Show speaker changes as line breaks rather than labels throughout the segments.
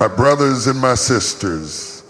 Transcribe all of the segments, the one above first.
My brothers and my sisters,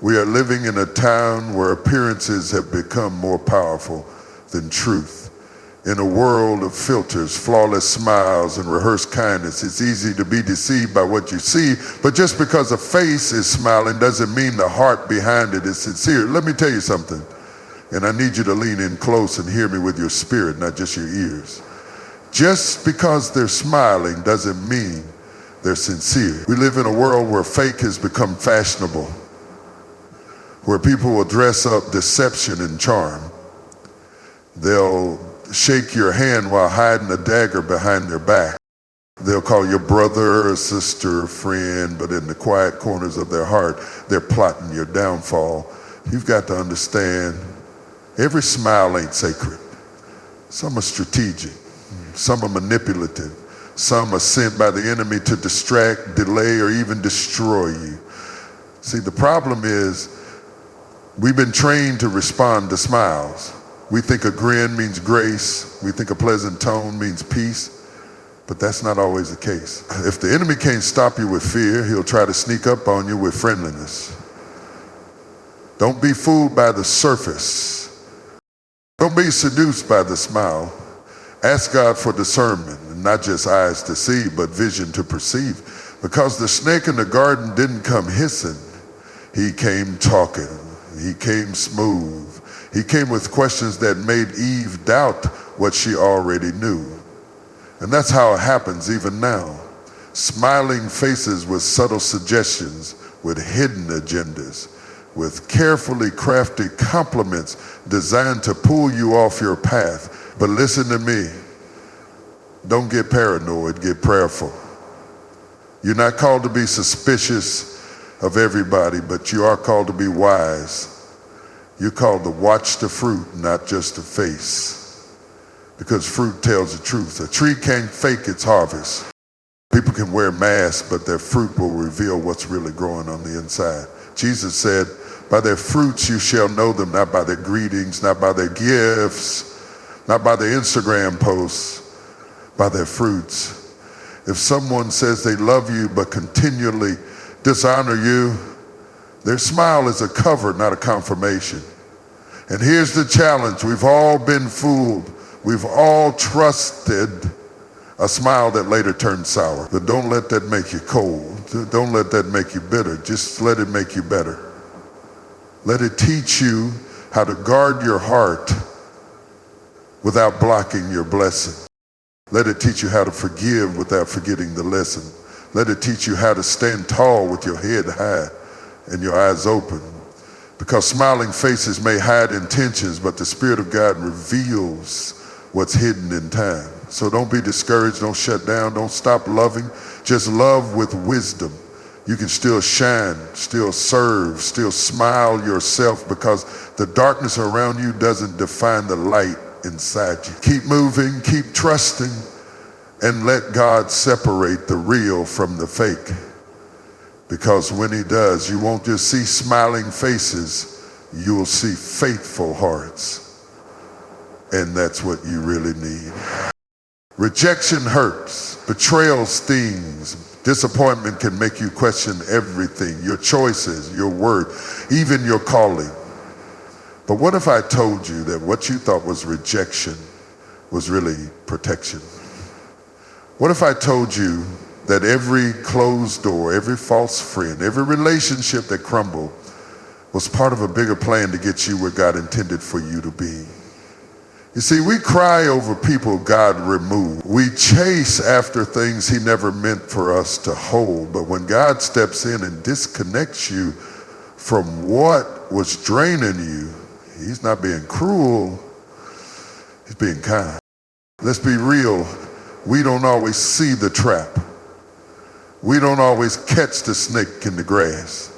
we are living in a town where appearances have become more powerful than truth. In a world of filters, flawless smiles, and rehearsed kindness, it's easy to be deceived by what you see, but just because a face is smiling doesn't mean the heart behind it is sincere. Let me tell you something, and I need you to lean in close and hear me with your spirit, not just your ears. Just because they're smiling doesn't mean they're sincere. We live in a world where fake has become fashionable, where people will dress up deception and charm. They'll shake your hand while hiding a dagger behind their back. They'll call you brother or sister or friend, but in the quiet corners of their heart, they're plotting your downfall. You've got to understand, every smile ain't sacred. Some are strategic, some are manipulative, some are sent by the enemy to distract, delay, or even destroy you. See, the problem is, we've been trained to respond to smiles. We think a grin means grace. We think a pleasant tone means peace, but that's not always the case. If the enemy can't stop you with fear, he'll try to sneak up on you with friendliness. Don't be fooled by the surface. Don't be seduced by the smile. Ask God for discernment, and not just eyes to see, but vision to perceive. Because the snake in the garden didn't come hissing. He came talking. He came smooth. He came with questions that made Eve doubt what she already knew. And that's how it happens even now. Smiling faces with subtle suggestions, with hidden agendas, with carefully crafted compliments designed to pull you off your path. But listen to me, don't get paranoid, get prayerful. You're not called to be suspicious of everybody, but you are called to be wise. You're called to watch the fruit, not just the face. Because fruit tells the truth. A tree can't fake its harvest. People can wear masks, but their fruit will reveal what's really growing on the inside. Jesus said, by their fruits you shall know them, not by their greetings, not by their gifts, not by their Instagram posts, by their fruits. If someone says they love you but continually dishonor you, their smile is a cover, not a confirmation. And here's the challenge. We've all been fooled. We've all trusted a smile that later turned sour. But don't let that make you cold. Don't let that make you bitter. Just let it make you better. Let it teach you how to guard your heart without blocking your blessing. Let it teach you how to forgive without forgetting the lesson. Let it teach you how to stand tall with your head high and your eyes open. Because smiling faces may hide intentions, but the Spirit of God reveals what's hidden in time. So don't be discouraged, don't shut down, don't stop loving. Just love with wisdom. You can still shine, still serve, still smile yourself, because the darkness around you doesn't define the light inside you. Keep moving, keep trusting, and let God separate the real from the fake. Because when he does, you won't just see smiling faces, you will see faithful hearts. And that's what you really need. Rejection hurts. Betrayal stings. Disappointment can make you question everything, your choices, your worth, even your calling. But what if I told you that what you thought was rejection was really protection? What if I told you that every closed door, every false friend, every relationship that crumbled was part of a bigger plan to get you where God intended for you to be? You see, we cry over people God removed. We chase after things he never meant for us to hold. But when God steps in and disconnects you from what was draining you, he's not being cruel, he's being kind. Let's be real, we don't always see the trap. We don't always catch the snake in the grass.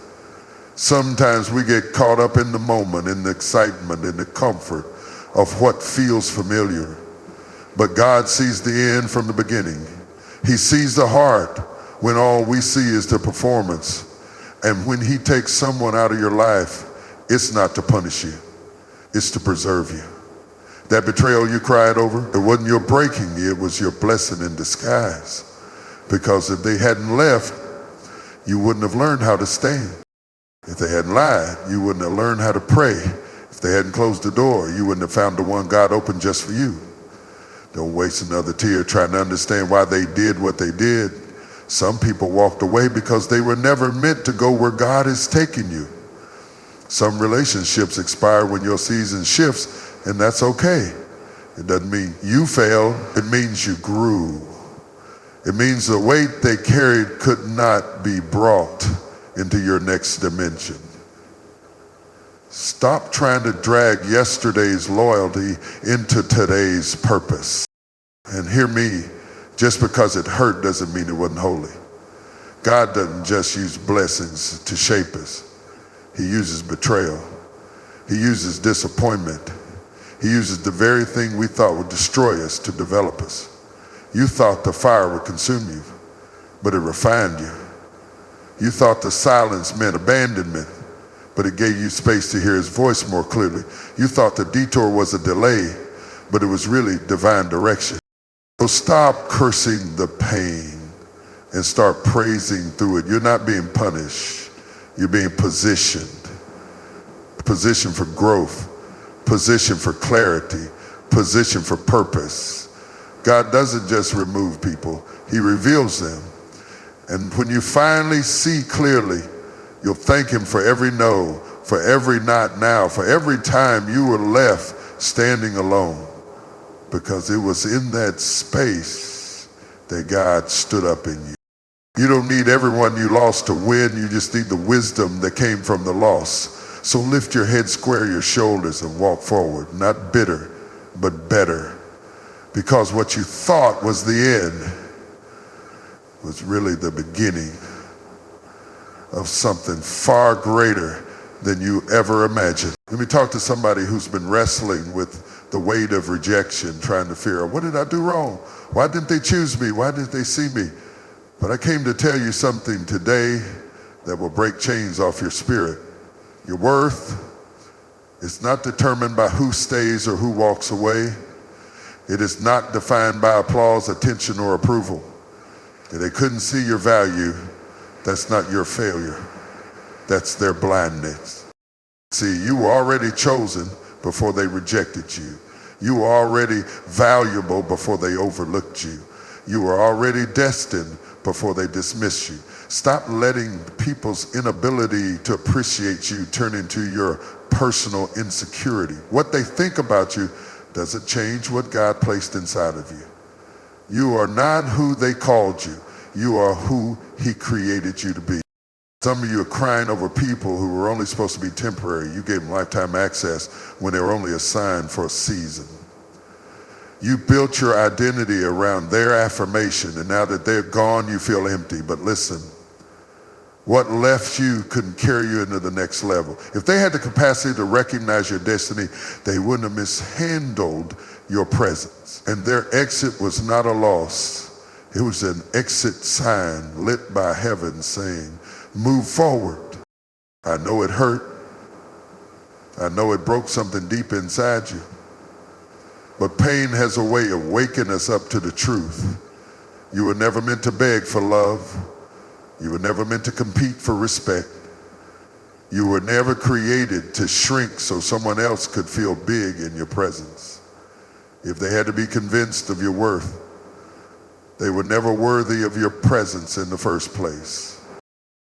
Sometimes we get caught up in the moment, in the excitement, in the comfort of what feels familiar. But God sees the end from the beginning. He sees the heart when all we see is the performance. And when he takes someone out of your life, it's not to punish you, it's to preserve you. That betrayal you cried over, it wasn't your breaking, it was your blessing in disguise. Because if they hadn't left, you wouldn't have learned how to stand. If they hadn't lied, you wouldn't have learned how to pray. If they hadn't closed the door, you wouldn't have found the one God opened just for you. Don't waste another tear trying to understand why they did what they did. Some people walked away because they were never meant to go where God is taking you. Some relationships expire when your season shifts, and that's okay. It doesn't mean you failed, it means you grew. It means the weight they carried could not be brought into your next dimension. Stop trying to drag yesterday's loyalty into today's purpose. And hear me, just because it hurt doesn't mean it wasn't holy. God doesn't just use blessings to shape us. He uses betrayal. He uses disappointment. He uses the very thing we thought would destroy us to develop us. You thought the fire would consume you, but it refined you. You thought the silence meant abandonment, but it gave you space to hear his voice more clearly. You thought the detour was a delay, but it was really divine direction. So stop cursing the pain and start praising through it. You're not being punished. You're being positioned. Positioned for growth, positioned for clarity, positioned for purpose. God doesn't just remove people, he reveals them. And when you finally see clearly, you'll thank him for every no, for every not now, for every time you were left standing alone. Because it was in that space that God stood up in you. You don't need everyone you lost to win, you just need the wisdom that came from the loss. So lift your head, square your shoulders, and walk forward. Not bitter, but better. Because what you thought was the end was really the beginning of something far greater than you ever imagined. Let me talk to somebody who's been wrestling with the weight of rejection, trying to figure out, what did I do wrong? Why didn't they choose me? Why didn't they see me? But I came to tell you something today that will break chains off your spirit. Your worth is not determined by who stays or who walks away. It is not defined by applause, attention, or approval. If they couldn't see your value, that's not your failure. That's their blindness. See, you were already chosen before they rejected you. You were already valuable before they overlooked you. You were already destined before they dismissed you. Stop letting people's inability to appreciate you turn into your personal insecurity. What they think about you doesn't change what God placed inside of you. You are not who they called you. You are who he created you to be. Some of you are crying over people who were only supposed to be temporary. You gave them lifetime access when they were only assigned for a season. You built your identity around their affirmation, and now that they're gone, you feel empty. But listen, what left you couldn't carry you into the next level. If they had the capacity to recognize your destiny, they wouldn't have mishandled your presence. And their exit was not a loss. It was an exit sign lit by heaven saying, move forward. I know it hurt. I know it broke something deep inside you. But pain has a way of waking us up to the truth. You were never meant to beg for love. You were never meant to compete for respect. You were never created to shrink so someone else could feel big in your presence. If they had to be convinced of your worth, they were never worthy of your presence in the first place.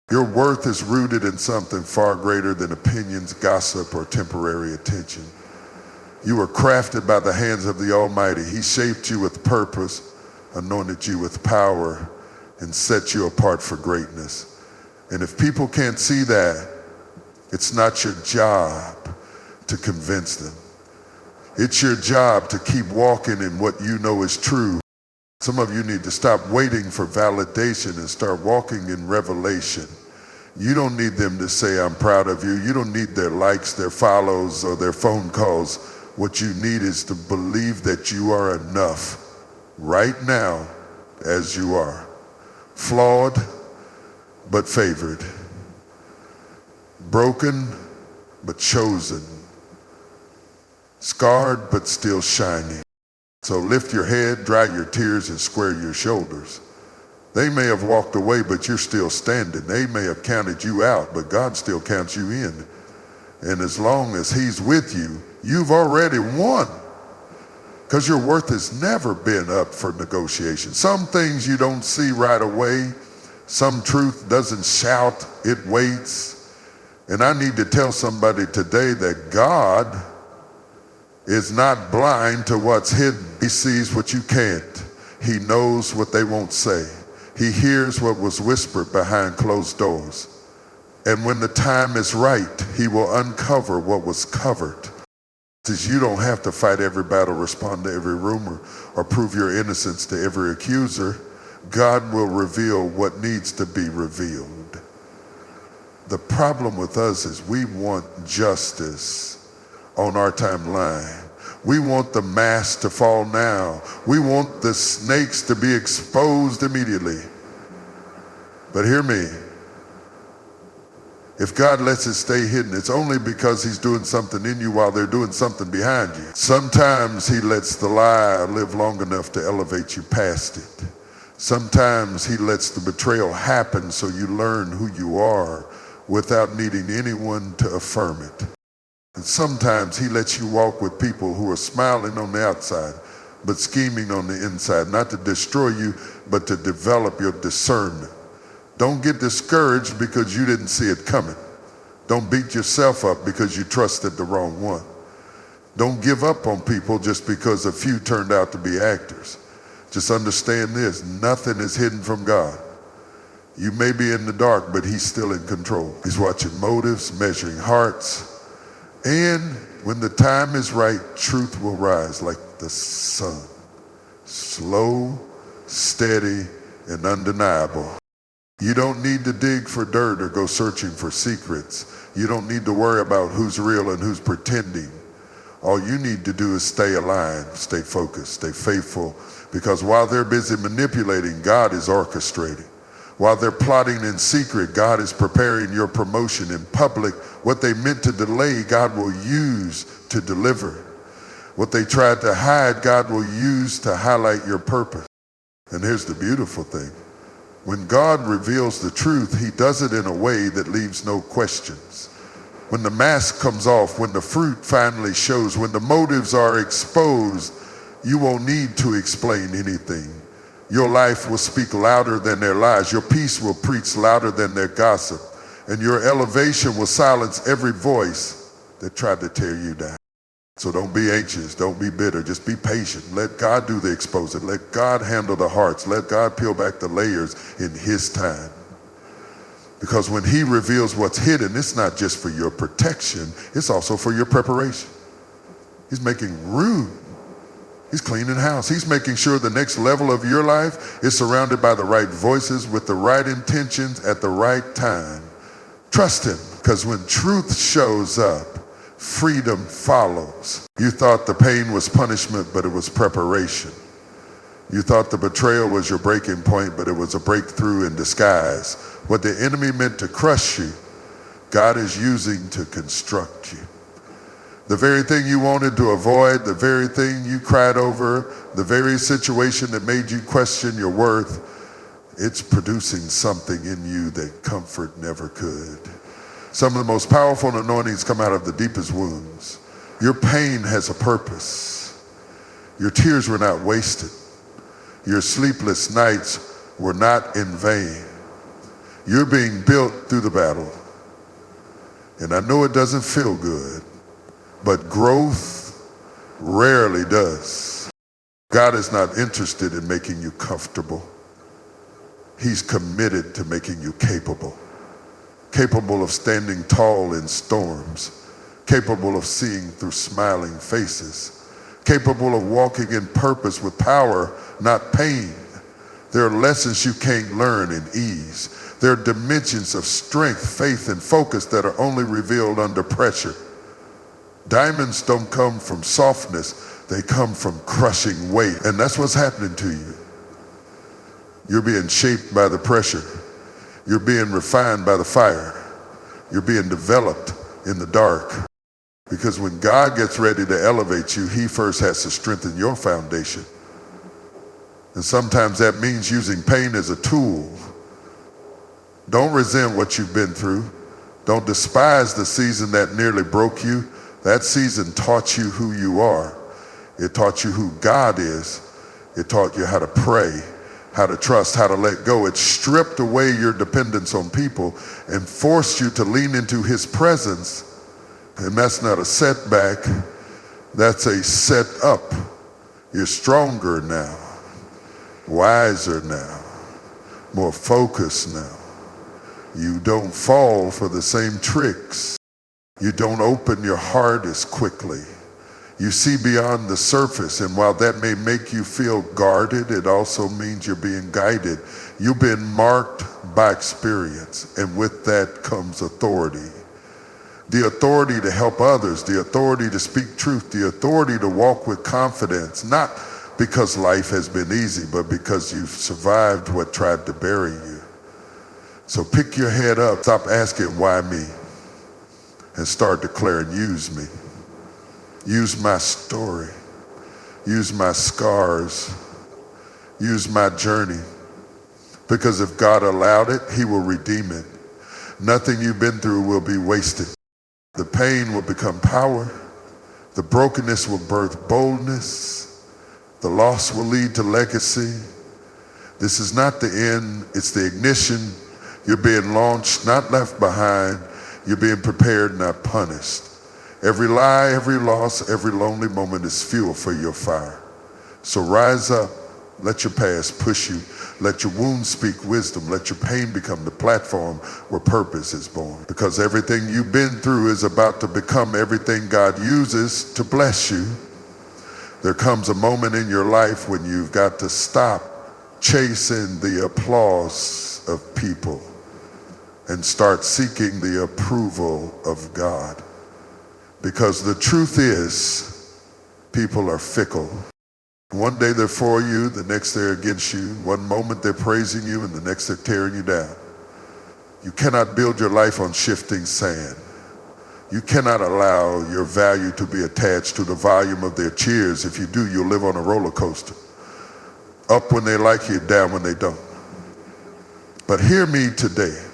Your worth is rooted in something far greater than opinions, gossip, or temporary attention. You were crafted by the hands of the Almighty. He shaped you with purpose, anointed you with power, and set you apart for greatness. And if people can't see that, it's not your job to convince them. It's your job to keep walking in what you know is true. Some of you need to stop waiting for validation and start walking in revelation. You don't need them to say, I'm proud of you. You don't need their likes, their follows, or their phone calls. What you need is to believe that you are enough right now as you are. Flawed, but favored. Broken, but chosen. Scarred, but still shining. So lift your head, dry your tears, and square your shoulders. They may have walked away, but you're still standing. They may have counted you out, but God still counts you in. And as long as he's with you, you've already won. Because your worth has never been up for negotiation. Some things you don't see right away. Some truth doesn't shout, it waits. And I need to tell somebody today that God is not blind to what's hidden. He sees what you can't. He knows what they won't say. He hears what was whispered behind closed doors. And when the time is right, he will uncover what was covered. Says you don't have to fight every battle, respond to every rumor, or prove your innocence to every accuser. God will reveal what needs to be revealed. The problem with us is we want justice on our timeline. We want the mask to fall now. We want the snakes to be exposed immediately. But hear me. If God lets it stay hidden, it's only because he's doing something in you while they're doing something behind you. Sometimes he lets the lie live long enough to elevate you past it. Sometimes he lets the betrayal happen so you learn who you are without needing anyone to affirm it. And sometimes he lets you walk with people who are smiling on the outside, but scheming on the inside, not to destroy you, but to develop your discernment. Don't get discouraged because you didn't see it coming. Don't beat yourself up because you trusted the wrong one. Don't give up on people just because a few turned out to be actors. Just understand this, nothing is hidden from God. You may be in the dark, but he's still in control. He's watching motives, measuring hearts. And when the time is right, truth will rise like the sun. Slow, steady, and undeniable. You don't need to dig for dirt or go searching for secrets. You don't need to worry about who's real and who's pretending. All you need to do is stay aligned, stay focused, stay faithful. Because while they're busy manipulating, God is orchestrating. While they're plotting in secret, God is preparing your promotion in public. What they meant to delay, God will use to deliver. What they tried to hide, God will use to highlight your purpose. And here's the beautiful thing. When God reveals the truth, he does it in a way that leaves no questions. When the mask comes off, when the fruit finally shows, when the motives are exposed, you won't need to explain anything. Your life will speak louder than their lies. Your peace will preach louder than their gossip. And your elevation will silence every voice that tried to tear you down. So don't be anxious, don't be bitter, just be patient. Let God do the exposing. Let God handle the hearts. Let God peel back the layers in his time. Because when he reveals what's hidden, it's not just for your protection, it's also for your preparation. He's making room. He's cleaning house. He's making sure the next level of your life is surrounded by the right voices with the right intentions at the right time. Trust him, because when truth shows up, freedom follows. You thought the pain was punishment, but it was preparation. You thought the betrayal was your breaking point, but it was a breakthrough in disguise. What the enemy meant to crush you, God is using to construct you. The very thing you wanted to avoid, the very thing you cried over, the very situation that made you question your worth, it's producing something in you that comfort never could. Some of the most powerful anointings come out of the deepest wounds. Your pain has a purpose. Your tears were not wasted. Your sleepless nights were not in vain. You're being built through the battle. And I know it doesn't feel good, but growth rarely does. God is not interested in making you comfortable. He's committed to making you capable. Capable of standing tall in storms, capable of seeing through smiling faces, capable of walking in purpose with power, not pain. There are lessons you can't learn in ease. There are dimensions of strength, faith, and focus that are only revealed under pressure. Diamonds don't come from softness, they come from crushing weight. And that's what's happening to you. You're being shaped by the pressure. You're being refined by the fire. You're being developed in the dark. Because when God gets ready to elevate you, he first has to strengthen your foundation. And sometimes that means using pain as a tool. Don't resent what you've been through. Don't despise the season that nearly broke you. That season taught you who you are. It taught you who God is. It taught you how to pray, how to trust, how to let go. It stripped away your dependence on people and forced you to lean into his presence. And that's not a setback, that's a set up. You're stronger now, wiser now, more focused now. You don't fall for the same tricks. You don't open your heart as quickly. You see beyond the surface, and while that may make you feel guarded, it also means you're being guided. You've been marked by experience, and with that comes authority. The authority to help others, the authority to speak truth, the authority to walk with confidence, not because life has been easy, but because you've survived what tried to bury you. So pick your head up, stop asking why me, and start declaring, use me. Use my story, use my scars, use my journey. Because if God allowed it, he will redeem it. Nothing you've been through will be wasted. The pain will become power. The brokenness will birth boldness. The loss will lead to legacy. This is not the end, it's the ignition. You're being launched, not left behind. You're being prepared, not punished. Every lie, every loss, every lonely moment is fuel for your fire. So rise up, let your past push you. Let your wounds speak wisdom. Let your pain become the platform where purpose is born. Because everything you've been through is about to become everything God uses to bless you. There comes a moment in your life when you've got to stop chasing the applause of people and start seeking the approval of God. Because the truth is, people are fickle. One day they're for you, the next they're against you. One moment they're praising you, and the next they're tearing you down. You cannot build your life on shifting sand. You cannot allow your value to be attached to the volume of their cheers. If you do, you'll live on a roller coaster. Up when they like you, down when they don't. But hear me today.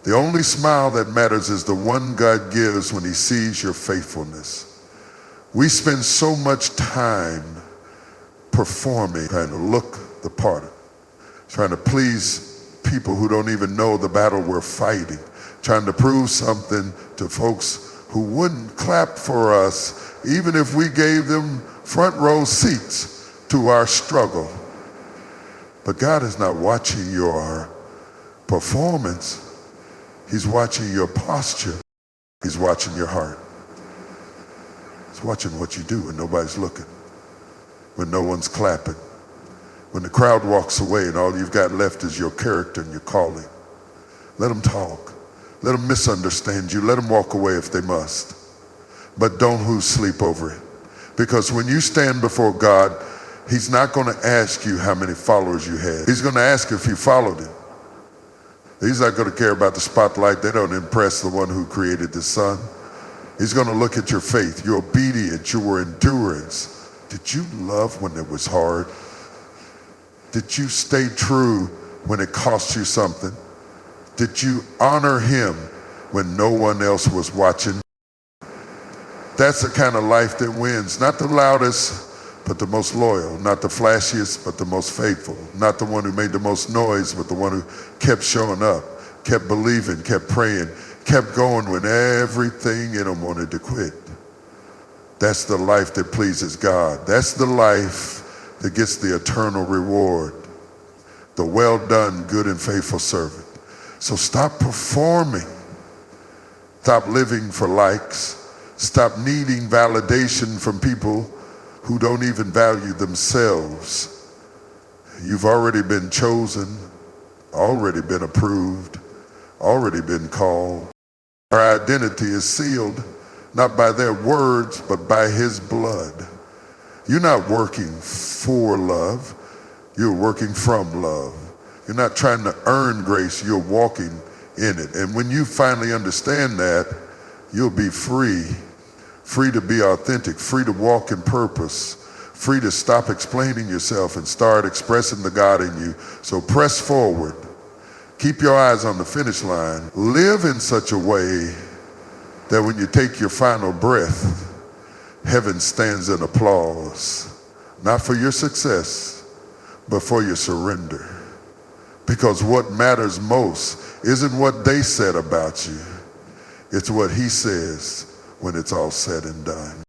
The only smile that matters is the one God gives when he sees your faithfulness. We spend so much time performing, trying to look the part, trying to please people who don't even know the battle we're fighting, trying to prove something to folks who wouldn't clap for us even if we gave them front row seats to our struggle. But God is not watching your performance. He's watching your posture. He's watching your heart. He's watching what you do when nobody's looking, when no one's clapping, when the crowd walks away and all you've got left is your character and your calling. Let them talk. Let them misunderstand you. Let them walk away if they must. But don't lose sleep over it. Because when you stand before God, he's not going to ask you how many followers you had. He's going to ask if you followed him. He's not going to care about the spotlight. They don't impress the one who created the sun. He's going to look at your faith, your obedience, your endurance. Did you love when it was hard? Did you stay true when it cost you something? Did you honor him when no one else was watching? That's the kind of life that wins. Not the loudest, but the most loyal. Not the flashiest, but the most faithful. Not the one who made the most noise, but the one who kept showing up, kept believing, kept praying, kept going when everything in him wanted to quit. That's the life that pleases God. That's the life that gets the eternal reward. The well done, good and faithful servant. So stop performing. Stop living for likes. Stop needing validation from people who don't even value themselves. You've already been chosen, already been approved, already been called. Our identity is sealed, not by their words, but by his blood. You're not working for love, you're working from love. You're not trying to earn grace, you're walking in it. And when you finally understand that, you'll be free to be authentic, free to walk in purpose, free to stop explaining yourself and start expressing the God in you. So press forward. Keep your eyes on the finish line. Live in such a way that when you take your final breath, heaven stands in applause, not for your success, but for your surrender. Because what matters most isn't what they said about you. It's what he says when it's all said and done.